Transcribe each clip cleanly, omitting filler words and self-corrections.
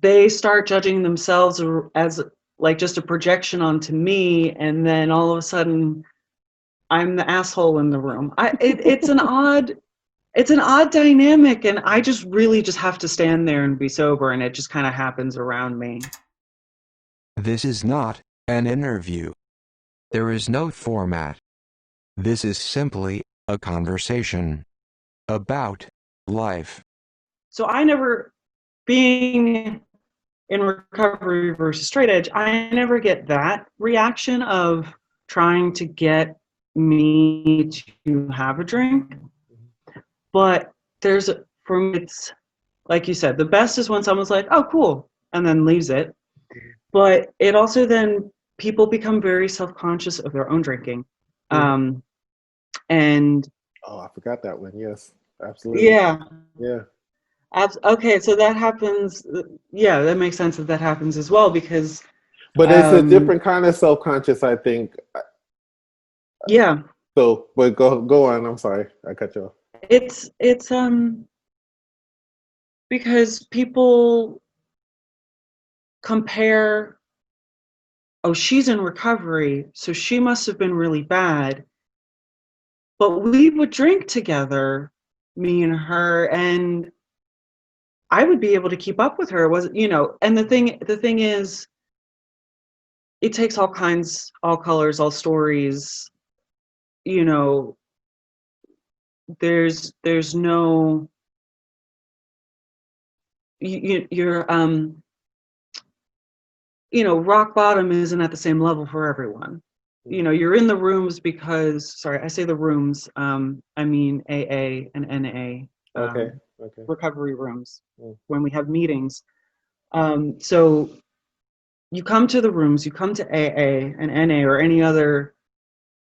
they start judging themselves as like just a projection onto me, and then all of a sudden I'm the asshole in the room. It's an odd dynamic, and I just really just have to stand there and be sober, and it just kind of happens around me. This is not an interview. There is no format. This is simply a conversation about life. So I never, being in recovery versus straight edge, I never get that reaction of trying to get me to have a drink. But there's, for me, it's like you said, the best is when someone's like, oh, cool, and then leaves it. But it also then, people become very self-conscious of their own drinking. Um, and Oh, I forgot that one. Yes, absolutely. yeah, Yeah. okay, so that happens. Yeah, that makes sense that that happens as well because, But it's a um, different kind of self-conscious, I think. yeah, So, but go on. I'm sorry, I cut you off. it's because people compare, oh, she's in recovery, so she must have been really bad. But we would drink together, me and her, and I would be able to keep up with her. Was, and the thing is, it takes all kinds, all colors, all stories. You know, there's no, you're rock bottom isn't at the same level for everyone. You're in the rooms because, sorry, I say the rooms, I mean AA and NA, Okay. Okay. recovery rooms, Mm. when we have meetings. So you come to the rooms, you come to AA and NA or any other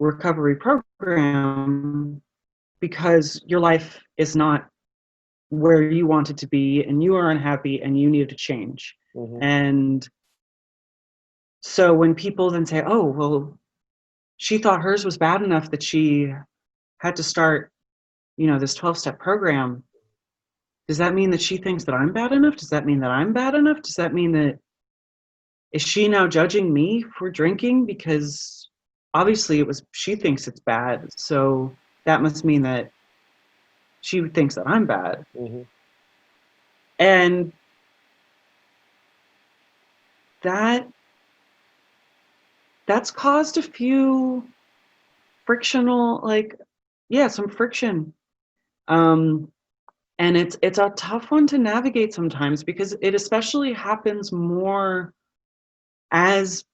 recovery program because your life is not where you want it to be and you are unhappy and you need to change. Mm-hmm. And so when people then say, oh, well, she thought hers was bad enough that she had to start, this 12-step program. Does that mean that she thinks that I'm bad enough? Does that mean that I'm bad enough? Does that mean that, is she now judging me for drinking? Because obviously she thinks it's bad. So that must mean that she thinks that I'm bad. Mm-hmm. And that that's caused a few frictional, like, yeah, some friction. Um, and it's a tough one to navigate sometimes because it especially happens more as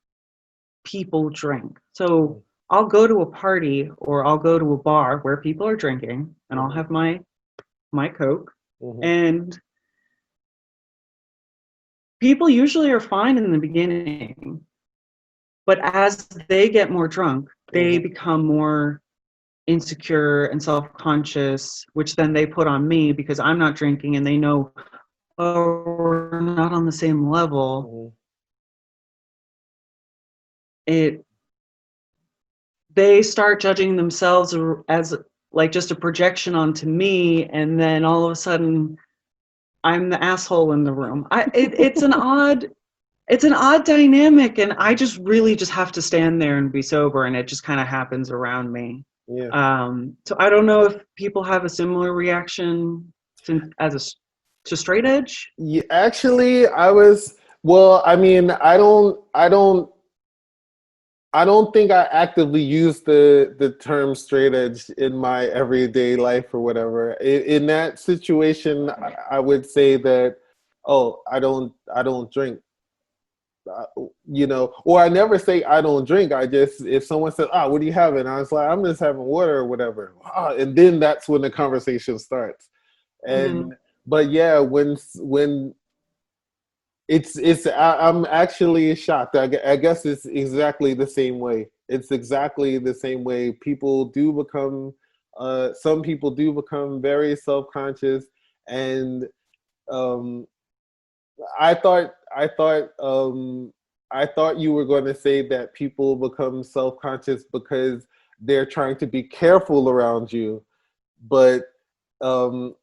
people drink. So I'll go to a party or I'll go to a bar where people are drinking and I'll Mm-hmm. have my Coke, Mm-hmm. and people usually are fine in the beginning, but as they get more drunk, they Mm-hmm. become more insecure and self-conscious, which then they put on me because I'm not drinking and they know, oh, we're not on the same level. Mm-hmm. It They start judging themselves as like just a projection onto me, and then all of a sudden I'm the asshole in the room. It's an odd dynamic, and I just really just have to stand there and be sober, and it just kind of happens around me. Yeah. So I don't know if people have a similar reaction to straight edge. Yeah, actually, I was. Well, I mean, I don't think I actively use the term straight edge in my everyday life or whatever. In that situation, I would say that, oh, I don't drink. Or I never say I don't drink. I just, if someone says, "Ah, what are you having?" I was like, "I'm just having water or whatever." And then that's when the conversation starts. Mm-hmm. And but yeah, when I'm actually shocked. I guess it's exactly the same way. It's exactly the same way. People do become, some people do become very self-conscious, and um, I thought, I thought, I thought you were going to say that people become self-conscious because they're trying to be careful around you, but um,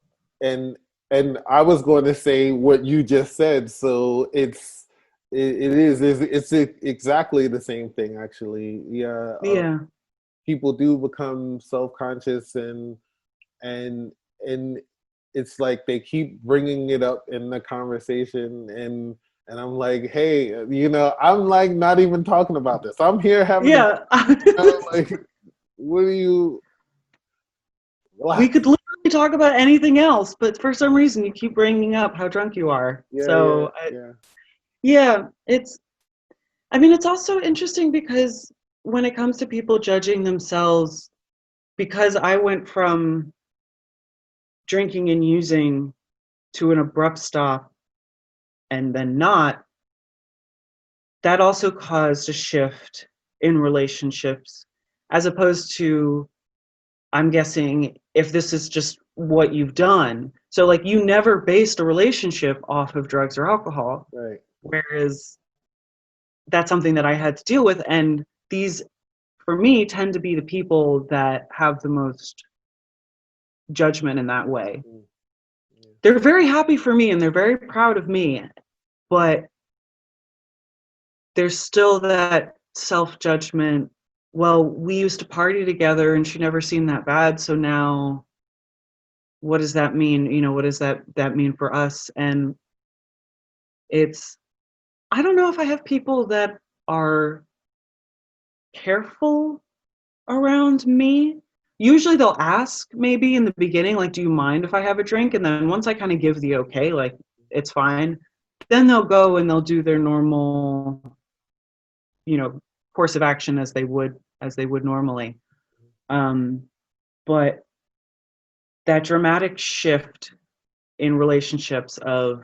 and and I was going to say what you just said. So it's exactly the same thing, actually. Yeah, Yeah. people do become self-conscious, and and it's like they keep bringing it up in the conversation, and I'm like, hey, I'm like not even talking about this. I'm here having a, Yeah. like, what do you? We Relax. could literally talk about anything else, but for some reason you keep bringing up how drunk you are. Yeah, yeah, So, yeah. yeah, I mean, it's also interesting because when it comes to people judging themselves, because I went from drinking and using to an abrupt stop and then not, that also caused a shift in relationships, as opposed to, I'm guessing, if this is just what you've done. So, like, you never based a relationship off of drugs or alcohol, Right. whereas that's something that I had to deal with. And these, for me, tend to be the people that have the most judgment in that way. Mm, yeah. They're very happy for me and they're very proud of me, but there's still that self-judgment. Well, we used to party together and she never seemed that bad, so now what does that mean? What does that mean for us? And it's, I don't know if I have people that are careful around me. Usually they'll ask maybe in the beginning, like, do you mind if I have a drink? And then once I kind of give the okay, like, it's fine, then they'll go and they'll do their normal, you know, course of action as they would normally. But that dramatic shift in relationships of,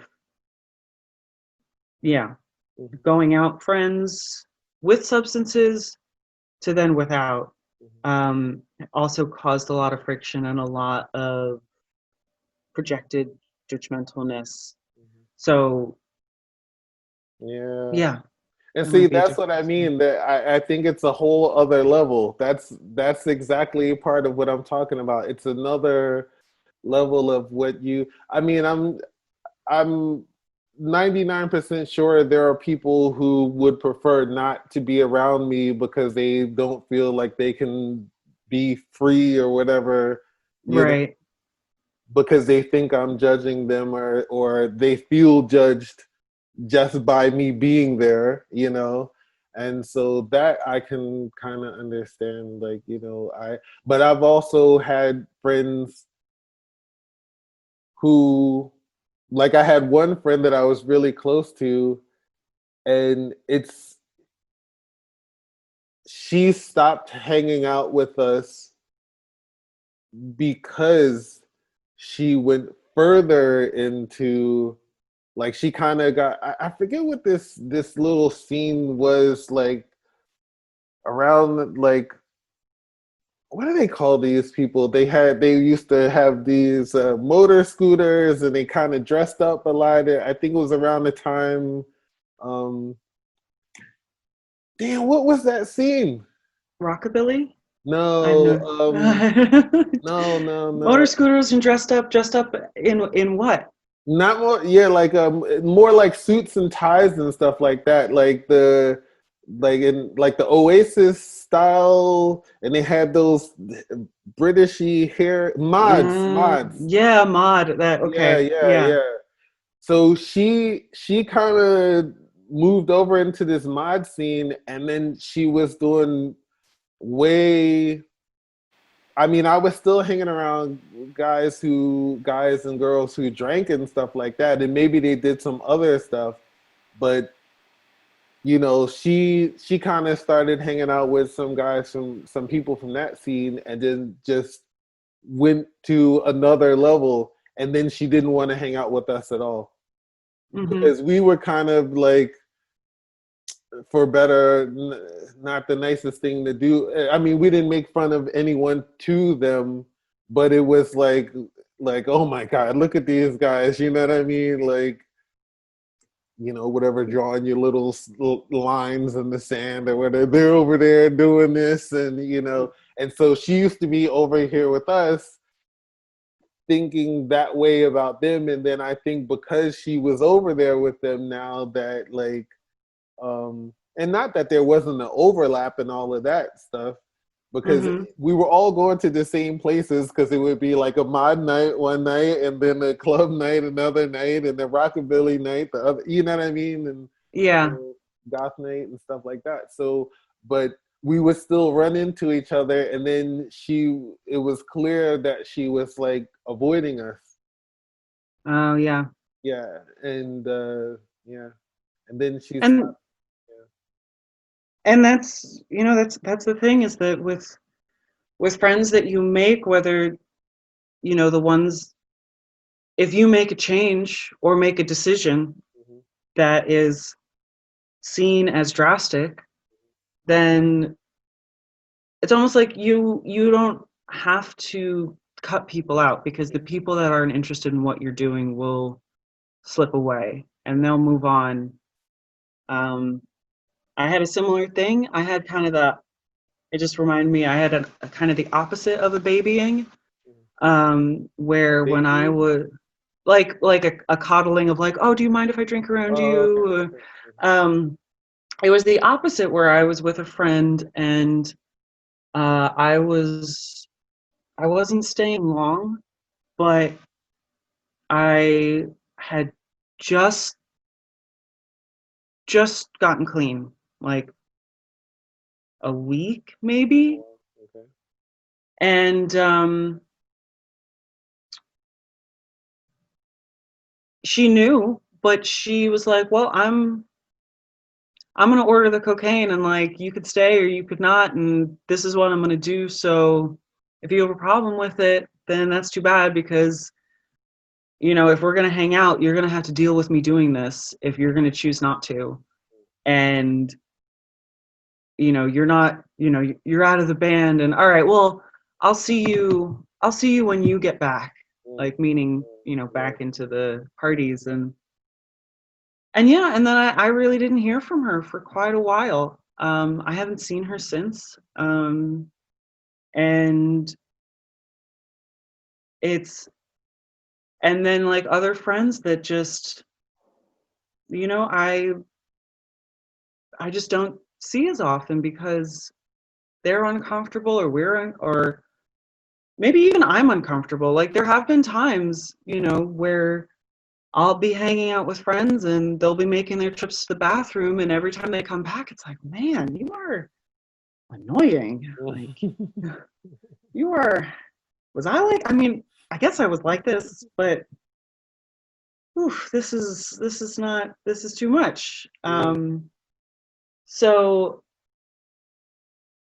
yeah, Mhm, going out friends with substances to then without, mhm, also caused a lot of friction and a lot of projected judgmentalness. mhm. So, Yeah. yeah, And that see, might be a that's what I difference. mean. That I think it's a whole other level. That's exactly part of what I'm talking about. It's another level of what you. I mean, I'm 99% sure there are people who would prefer not to be around me because they don't feel like they can be free or whatever, you know, Right. because they think I'm judging them, or they feel judged just by me being there. And so that I can kind of understand, like, but I've also had friends who, like, I had one friend that I was really close to, and she stopped hanging out with us because she went further into, like, she kind of got, I forget what this little scene was like, around, like, what do they call these people? They used to have these motor scooters, and they kind of dressed up a lot. I think it was around the time. Um, Damn, what was that scene? Rockabilly? I No, know. no, no, Motor no. scooters and dressed up in what? Not more. Yeah, like more like suits and ties and stuff like that. Like the Oasis style, and they had those Britishy hair mods. Yeah, mod. That Yeah, okay. yeah, Yeah. yeah. So she kind of moved over into this mod scene, and then she was doing way. I mean, I was still hanging around guys and girls who drank and stuff like that, and maybe they did some other stuff, but she kind of started hanging out with some guys, some people from that scene, and then just went to another level, and then she didn't want to hang out with us at all, Mm-hmm. because we were kind of like, for better, not the nicest thing to do. I mean, we didn't make fun of anyone to them, but it was like, oh my God, look at these guys. You know what I mean? Like, whatever, drawing your little lines in the sand or whatever. They're over there doing this, and so she used to be over here with us, thinking that way about them. And then I think because she was over there with them now, that like, and not that there wasn't an overlap and all of that stuff, because Mm-hmm. we were all going to the same places, because it would be like a mod night one night, and then a club night another night, and the rockabilly night the other, you know what I mean? And Yeah. goth night and stuff like that. So, but we would still run into each other, and then it was clear that she was like avoiding us. Oh, yeah. Yeah, and yeah, and then she And stopped. and that's, that's the thing, is that with friends that you make, whether, the ones, if you make a change or make a decision Mhm. that is seen as drastic, then it's almost like you don't have to cut people out, because the people that aren't interested in what you're doing will slip away and they'll move on. I had a similar thing. I had kind of it just reminded me, I had a kind of the opposite of a babying, where when I Baby. would, like a coddling of like, oh, do you mind if I drink around Oh, okay, you? okay. Um, it was the opposite, where I was with a friend, and I wasn't staying long, but I had just just gotten clean, like a week maybe, Oh, okay. and she knew, but she was like, "Well, I'm gonna order the cocaine, and like you could stay or you could not, and this is what I'm gonna do. So if you have a problem with it, then that's too bad, because if we're gonna hang out, you're gonna have to deal with me doing this if you're gonna choose not to. And you're not, you're out of the band, and all right, well, I'll see you when you get back." Mm, Like, meaning, right. back into the parties, and yeah, and then I really didn't hear from her for quite a while. I haven't seen her since. And it's and then, like, other friends that just, you know, I I just don't see as often, because they're uncomfortable, or or maybe even I'm uncomfortable. Like, there have been times, where I'll be hanging out with friends and they'll be making their trips to the bathroom, and every time they come back, it's like, man, you are annoying. Like, you are, was I like, I mean, I guess I was like this, but oof, this is too much. Mm, So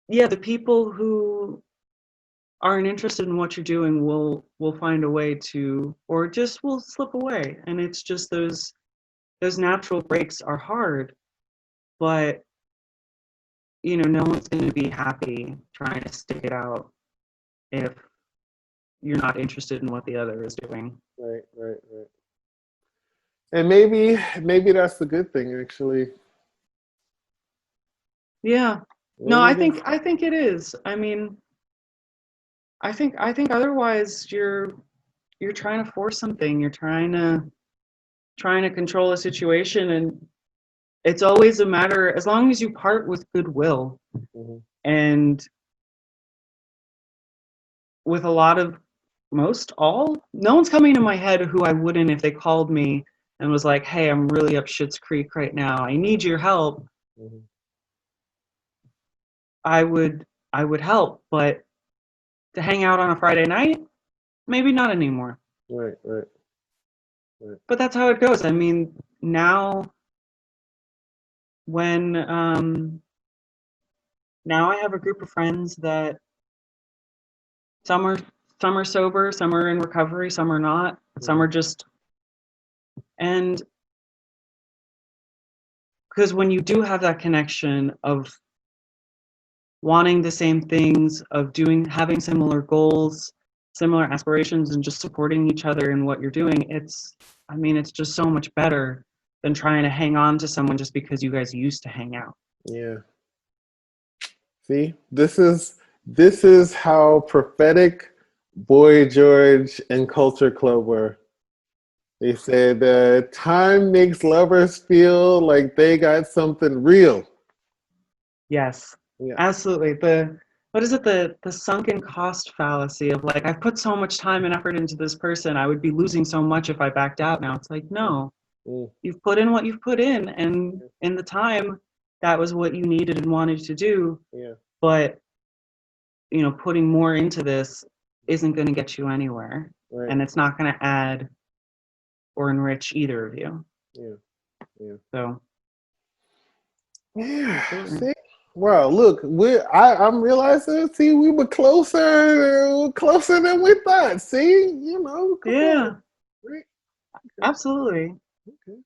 yeah, the people who aren't interested in what you're doing will find a way to, or just will slip away. And it's just those natural breaks are hard, but no one's going to be happy trying to stick it out if you're not interested in what the other is doing. right, right, right. And maybe that's a good thing, actually. Yeah. No, Maybe that's. I think it is. I mean, I think otherwise you're trying to force something. You're trying to control a situation, and it's always a matter, as long as you part with goodwill, Mhm. and with a lot of, most all, no one's coming to my head who I wouldn't, if they called me and was like, "Hey, I'm really up Shit's Creek right now. I need your help." Mhm. I would I would help, but to hang out on a Friday night, maybe not anymore. Right, right, right. But that's how it goes. I mean, now when now I have a group of friends that some are some are sober, some are in recovery, some are not, some Mhm. are just, and because when you do have that connection of wanting the same things, of having similar goals, similar aspirations, and just supporting each other in what you're doing, I mean, it's just so much better than trying to hang on to someone just because you guys used to hang out. Yeah. See, this is how prophetic Boy George and Culture Club were. They said time makes lovers feel like they got something real. Yes, Yeah. absolutely. What is it? The sunken cost fallacy of like, I've put so much time and effort into this person, I would be losing so much if I backed out now. It's like, no, Mm, you've put in what you've put in, and in the time, that was what you needed and wanted to do. yeah. But putting more into this isn't going to get you anywhere, Right. and it's not going to add or enrich either of you. Yeah. Yeah. So, Yeah. absolutely. See. Well, look, I'm realizing. See, we were closer than we thought. See, come on. Yeah, Right. absolutely. Okay.